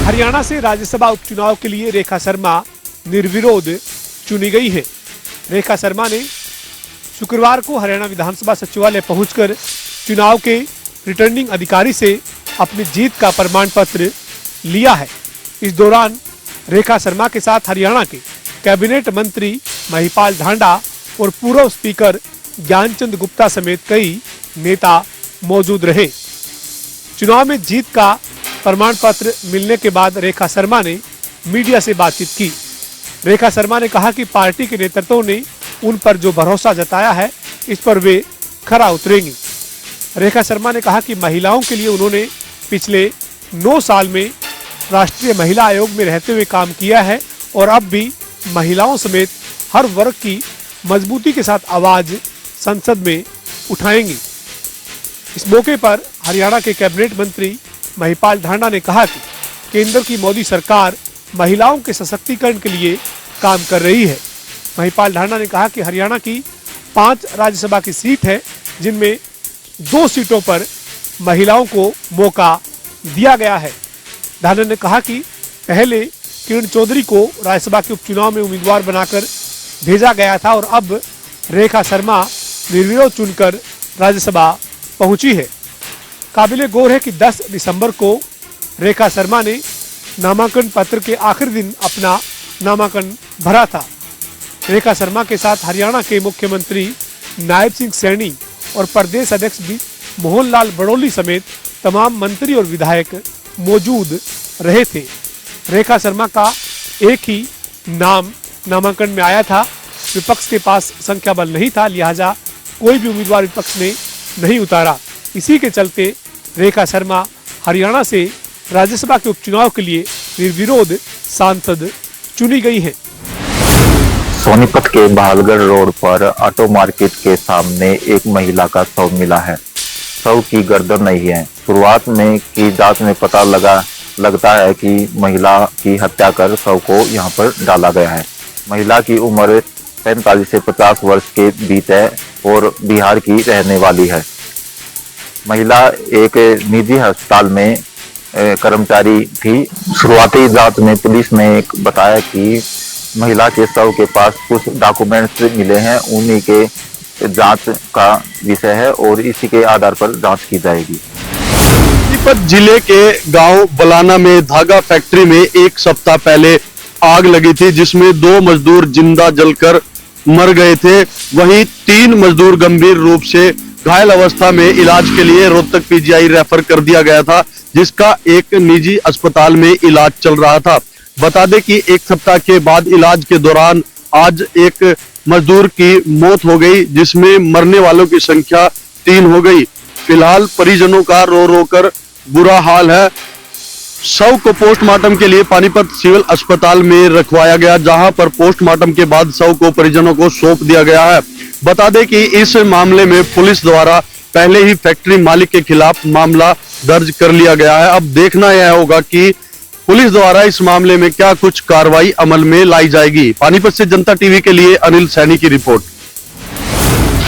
हरियाणा से राज्यसभा उपचुनाव के लिए रेखा शर्मा निर्विरोध चुनी गई है। रेखा शर्मा ने शुक्रवार को हरियाणा विधानसभा सचिवालय पहुंचकर चुनाव के रिटर्निंग अधिकारी से अपनी जीत का प्रमाण पत्र लिया है। इस दौरान रेखा शर्मा के साथ हरियाणा के कैबिनेट मंत्री महिपाल ढांडा और पूर्व स्पीकर ज्ञानचंद गुप्ता समेत कई नेता मौजूद रहे। चुनाव में जीत का प्रमाण पत्र मिलने के बाद रेखा शर्मा ने मीडिया से बातचीत की। रेखा शर्मा ने कहा कि पार्टी के नेतृत्व ने उन पर जो भरोसा जताया है, इस पर वे खरा उतरेंगी। रेखा शर्मा ने कहा कि महिलाओं के लिए उन्होंने पिछले 9 साल में राष्ट्रीय महिला आयोग में रहते हुए काम किया है और अब भी महिलाओं समेत हर वर्ग की मजबूती के साथ आवाज संसद में उठाएंगी। इस मौके पर हरियाणा के कैबिनेट मंत्री महिपाल ढांडा ने कहा कि केंद्र की मोदी सरकार महिलाओं के सशक्तिकरण के लिए काम कर रही है। महिपाल ढांडा ने कहा कि हरियाणा की 5 राज्यसभा की सीट है, जिनमें 2 सीटों पर महिलाओं को मौका दिया गया है। ढांडा ने कहा कि पहले किरण चौधरी को राज्यसभा के उपचुनाव में उम्मीदवार बनाकर भेजा गया था और अब रेखा शर्मा निर्विरोध चुनकर राज्यसभा पहुंची है। काबिले गौर है कि 10 दिसंबर को रेखा शर्मा ने नामांकन पत्र के आखिरी दिन अपना नामांकन भरा था। रेखा शर्मा के साथ हरियाणा के मुख्यमंत्री नायब सिंह सैनी और प्रदेश अध्यक्ष भी मोहन लाल बड़ौली समेत तमाम मंत्री और विधायक मौजूद रहे थे। रेखा शर्मा का एक ही नाम नामांकन में आया था। विपक्ष के पास संख्या बल नहीं था, लिहाजा कोई भी उम्मीदवार विपक्ष ने नहीं उतारा। इसी के चलते रेखा शर्मा हरियाणा से राज्यसभा के उपचुनाव के लिए निर्विरोध सांसद चुनी गई हैं। सोनीपत के बहालगढ़ रोड पर ऑटो मार्केट के सामने एक महिला का शव मिला है। शव की गर्दन नहीं है। शुरुआत में की जांच में पता लगता है कि महिला की हत्या कर शव को यहां पर डाला गया है। महिला की उम्र 45 से 50 वर्ष के बीच है और बिहार की रहने वाली है। महिला एक निजी अस्पताल में कर्मचारी थी। शुरुआती जांच में पुलिस ने बताया कि महिला के शव के पास कुछ डॉक्यूमेंट्स मिले हैं, उन्हीं के जांच का विषय है और इसी के आधार पर जांच की जाएगी। सोनीपत जिले के गांव बलाना में धागा फैक्ट्री में एक सप्ताह पहले आग लगी थी, जिसमें 2 मजदूर जिंदा जलकर मर गए थे। वहीं 3 मजदूर गंभीर रूप से घायल अवस्था में इलाज के लिए रोहतक पीजीआई रेफर कर दिया गया था, जिसका एक निजी अस्पताल में इलाज चल रहा था। बता दें कि एक सप्ताह के बाद इलाज के दौरान आज एक मजदूर की मौत हो गई, जिसमें मरने वालों की संख्या 3 हो गई। फिलहाल परिजनों का रो रो कर बुरा हाल है। शव को पोस्टमार्टम के लिए पानीपत सिविल अस्पताल में रखवाया गया, जहां पर पोस्टमार्टम के बाद शव को परिजनों को सौंप दिया गया है। बता दें कि इस मामले में पुलिस द्वारा पहले ही फैक्ट्री मालिक के खिलाफ मामला दर्ज कर लिया गया है। अब देखना यह होगा कि पुलिस द्वारा इस मामले में क्या कुछ कार्रवाई अमल में लाई जाएगी। पानीपत से जनता टीवी के लिए अनिल सैनी की रिपोर्ट।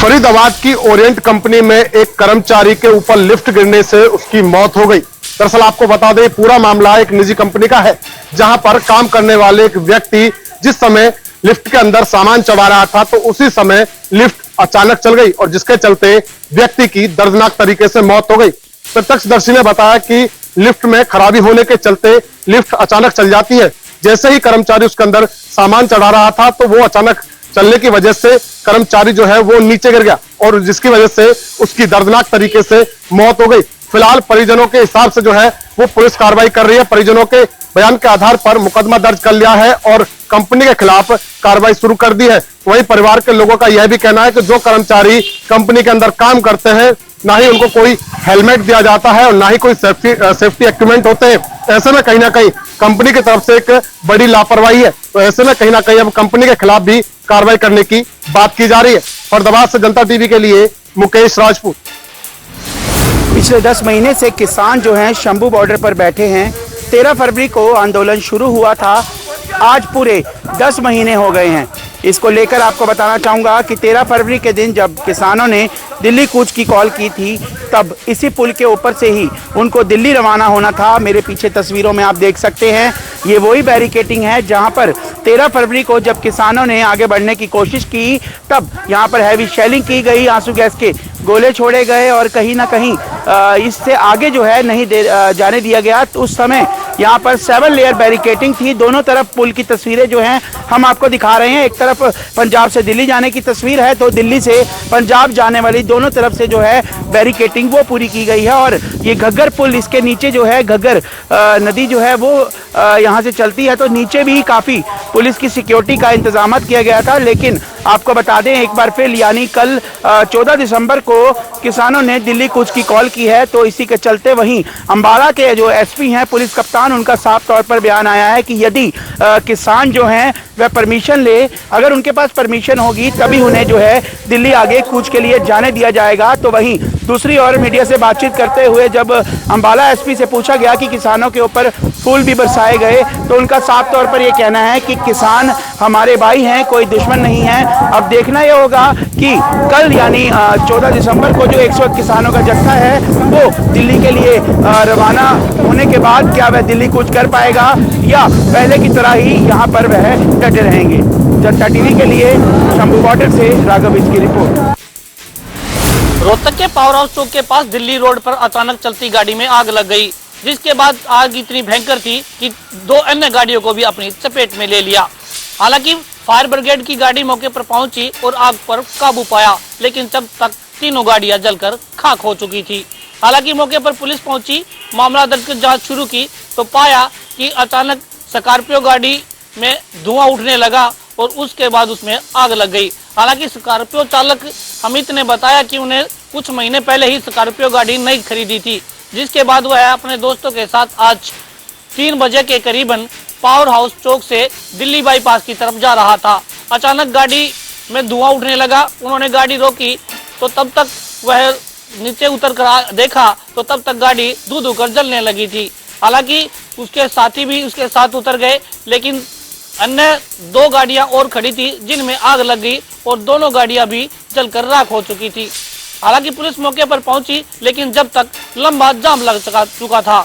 फरीदाबाद की ओरिएंट कंपनी में एक कर्मचारी के ऊपर लिफ्ट गिरने से उसकी मौत हो गई। दरअसल आपको बता दें, पूरा मामला एक निजी कंपनी का है, जहां पर काम करने वाले एक व्यक्ति जिस समय लिफ्ट के अंदर सामान चढ़ा रहा था, तो उसी समय लिफ्ट अचानक चल गई और जिसके चलते व्यक्ति की दर्दनाक तरीके से मौत हो गई। प्रत्यक्षदर्शी ने बताया कि लिफ्ट में खराबी होने के चलते लिफ्ट अचानक चल जाती है। जैसे ही कर्मचारी उसके अंदर सामान चढ़ा रहा था, तो वो अचानक चलने की वजह से कर्मचारी जो है वो नीचे गिर गया और जिसकी वजह से उसकी दर्दनाक तरीके से मौत हो गई। फिलहाल परिजनों के हिसाब से जो है वो पुलिस कार्रवाई कर रही है। परिजनों के बयान के आधार पर मुकदमा दर्ज कर लिया है और कंपनी के खिलाफ कार्रवाई शुरू कर दी है। वहीं परिवार के लोगों का यह भी कहना है कि जो कर्मचारी कंपनी के अंदर काम करते हैं, ना ही उनको कोई हेलमेट दिया जाता है और ना ही कोई सेफ्टी इक्विपमेंट होते हैं। ऐसे में कहीं ना कहीं कंपनी की तरफ से एक बड़ी लापरवाही है। तो ऐसे में कहीं ना कहीं अब कंपनी के खिलाफ भी कार्रवाई करने की बात की जा रही है। फरीदाबाद से जनता टीवी के लिए मुकेश राजपूत। पिछले 10 महीने से किसान जो हैं शंभू बॉर्डर पर बैठे हैं। 13 फरवरी को आंदोलन शुरू हुआ था, आज पूरे 10 महीने हो गए हैं। इसको लेकर आपको बताना चाहूँगा कि 13 फरवरी के दिन जब किसानों ने दिल्ली कूच की कॉल की थी, तब इसी पुल के ऊपर से ही उनको दिल्ली रवाना होना था। मेरे पीछे तस्वीरों में आप देख सकते हैं, ये वही बैरिकेटिंग है जहां पर 13 फरवरी को जब किसानों ने आगे बढ़ने की कोशिश की, तब यहां पर हैवी शेलिंग की गई, आंसू गैस के गोले छोड़े गए और कहीं ना कहीं इससे आगे जो है नहीं जाने दिया गया। तो उस समय यहाँ पर 7 लेयर बैरिकेटिंग थी। दोनों तरफ पुल की तस्वीरें जो हैं हम आपको दिखा रहे हैं। एक तरफ पंजाब से दिल्ली जाने की तस्वीर है, तो दिल्ली से पंजाब जाने वाली दोनों तरफ से जो है बैरिकेटिंग वो पूरी की गई है। और ये घग्गर पुल, इसके नीचे जो है घग्गर नदी जो है वो यहाँ से चलती है, तो नीचे भी काफ़ी पुलिस की सिक्योरिटी का इंतजाम किया गया था। लेकिन आपको बता दें एक बार फिर, यानी कल 14 दिसंबर को किसानों ने दिल्ली कूच की कॉल की है, तो इसी के चलते वहीं अंबाला के जो एसपी हैं, पुलिस कप्तान, उनका साफ तौर पर बयान आया है कि यदि किसान जो हैं वह परमिशन ले, अगर उनके पास परमिशन होगी तभी उन्हें जो है दिल्ली आगे कूच के लिए जाने दिया जाएगा। तो वहीं दूसरी ओर मीडिया से बातचीत करते हुए जब अंबाला एसपी से पूछा गया कि किसानों के ऊपर फूल भी बरसाए गए, तो उनका साफ तौर पर यह कहना है कि किसान हमारे भाई हैं, कोई दुश्मन नहीं है। अब देखना यह होगा कि कल यानी 14 दिसंबर को जो 100 किसानों का जत्था है वो दिल्ली के लिए रवाना होने के बाद क्या वह दिल्ली कूच कर पाएगा या पहले की तरह ही यहाँ पर वह डटे रहेंगे। जनता टीवी के लिए शंभू बॉर्डर से राघव की रिपोर्ट। रोहतक के पावर हाउस चौक के पास दिल्ली रोड पर अचानक चलती गाड़ी में आग लग गई, जिसके बाद आग इतनी भयंकर थी कि 2 अन्य गाड़ियों को भी अपनी चपेट में ले लिया। हालांकि फायर ब्रिगेड की गाड़ी मौके पर पहुंची और आग पर काबू पाया, लेकिन तब तक तीनों गाड़ियां जलकर खाक हो चुकी थी। हालांकि मौके पर पुलिस पहुंची, मामला दर्ज कर जांच शुरू की तो पाया कि अचानक स्कॉर्पियो गाड़ी में धुआं उठने लगा और उसके बाद उसमें आग लग गई। हालांकि स्कॉर्पियो चालक अमित ने बताया कि उन्हें कुछ महीने पहले ही स्कॉर्पियो गाड़ी नई खरीदी थी, जिसके बाद वह अपने दोस्तों के साथ आज 3 बजे के करीबन पावर हाउस चौक से दिल्ली बाईपास की तरफ जा रहा था। अचानक गाड़ी में धुआं उठने लगा। उन्होंने गाड़ी रोकी तो तब तक वह नीचे उतर कर देखा तो तब तक गाड़ी धू कर जलने लगी थी। हालांकि उसके साथी भी उसके साथ उतर गए, लेकिन अन्य 2 गाड़ियां और खड़ी थी जिनमें आग लग गई और दोनों गाड़ियां भी जलकर राख हो चुकी थी। हालांकि पुलिस मौके पर पहुंची, लेकिन जब तक लंबा जाम लग चुका था।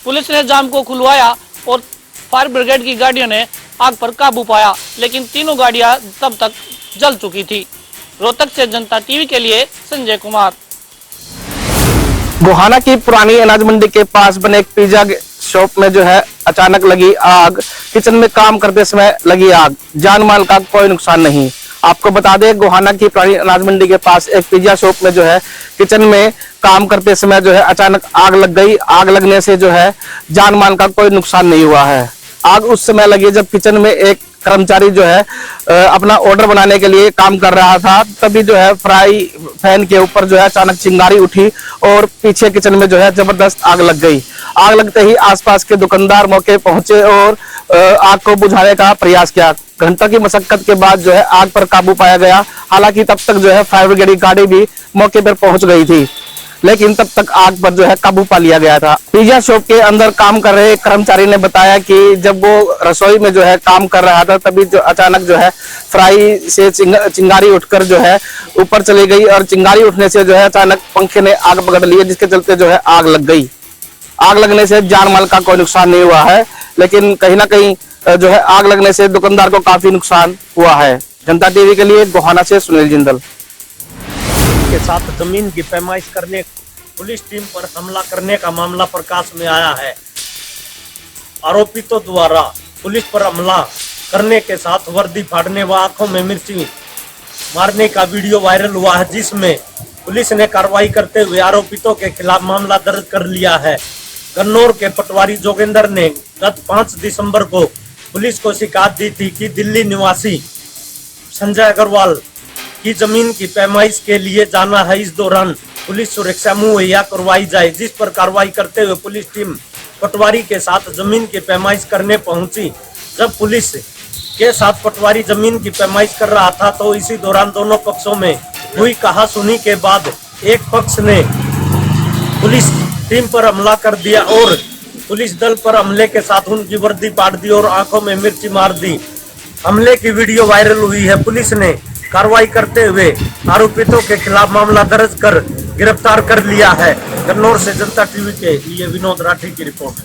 पुलिस ने जाम को खुलवाया और फायर ब्रिगेड की गाड़ियों ने आग पर काबू पाया, लेकिन तीनों गाड़ियां तब तक जल चुकी थी। रोहतक से जनता टीवी के लिए संजय कुमार। गोहाना की पुरानी अनाज मंडी के पास बने एक पिज्जा शॉप में जो है अचानक लगी आग। किचन में काम करते समय लगी आग, जान माल का कोई नुकसान नहीं। आपको बता दें, गोहाना की पुरानी अनाज मंडी के पास एक पिज्जा शॉप में जो है किचन में काम करते समय जो है अचानक आग लग गई। आग लगने से जो है जान माल का कोई नुकसान नहीं हुआ है। आग उस समय लगी जब किचन में एक कर्मचारी जो है अपना ऑर्डर बनाने के लिए काम कर रहा था, तभी जो है फ्राई पैन के ऊपर जो है अचानक चिंगारी उठी और पीछे किचन में जो है जबरदस्त आग लग गई। आग लगते ही आसपास के दुकानदार मौके पहुंचे और आग को बुझाने का प्रयास किया। घंटों की मशक्कत के बाद जो है आग पर काबू पाया गया। हालांकि तब तक जो है फायर ब्रिगेड की गाड़ी भी मौके पर पहुंच गई थी, लेकिन तब तक आग पर जो है काबू पा लिया गया था। पिज्जा शॉप के अंदर काम कर रहे कर्मचारी ने बताया कि जब वो रसोई में जो है काम कर रहा था, तभी जो अचानक जो है फ्राई से चिंगारी उठकर जो है ऊपर चली गई और चिंगारी उठने से जो है अचानक पंखे ने आग पकड़ ली, जिसके चलते जो है आग लग गई। आग लगने से जान माल का कोई नुकसान नहीं हुआ है, लेकिन कहीं ना कहीं जो है आग लगने से दुकानदार को काफी नुकसान हुआ है। जनता टीवी के लिए गोहाना से सुनील जिंदल। के साथ जमीन की पैमाइश करने पुलिस टीम पर हमला करने का मामला प्रकाश में आया है। आरोपितों द्वारा पुलिस पर हमला करने के साथ वर्दी फाड़ने व आंखों में मिर्ची मारने का वीडियो वायरल हुआ है, जिसमें पुलिस ने कार्रवाई करते हुए आरोपितों के खिलाफ मामला दर्ज कर लिया है। गन्नौर के पटवारी जोगेंद्र ने गत 5 दिसंबर को पुलिस को शिकायत दी थी कि दिल्ली निवासी संजय अग्रवाल की जमीन की पैमाइश के लिए जाना है। इस दौरान पुलिस सुरक्षा मुहैया करवाई जाए, जिस पर कार्रवाई करते हुए पुलिस टीम पटवारी के साथ जमीन की पैमाइश करने पहुंची। जब पुलिस के साथ पटवारी जमीन की पैमाइश कर रहा था, तो इसी दौरान दोनों पक्षों में हुई कहासुनी के बाद एक पक्ष ने पुलिस टीम पर हमला कर दिया और पुलिस दल पर हमले के साथ उनकी वर्दी फाड़ दी और आंखों में मिर्ची मार दी। हमले की वीडियो वायरल हुई है। पुलिस ने कार्रवाई करते हुए आरोपितों के खिलाफ मामला दर्ज कर गिरफ्तार कर लिया है। कन्नौर से जनता टीवी के लिए विनोद राठी की रिपोर्ट।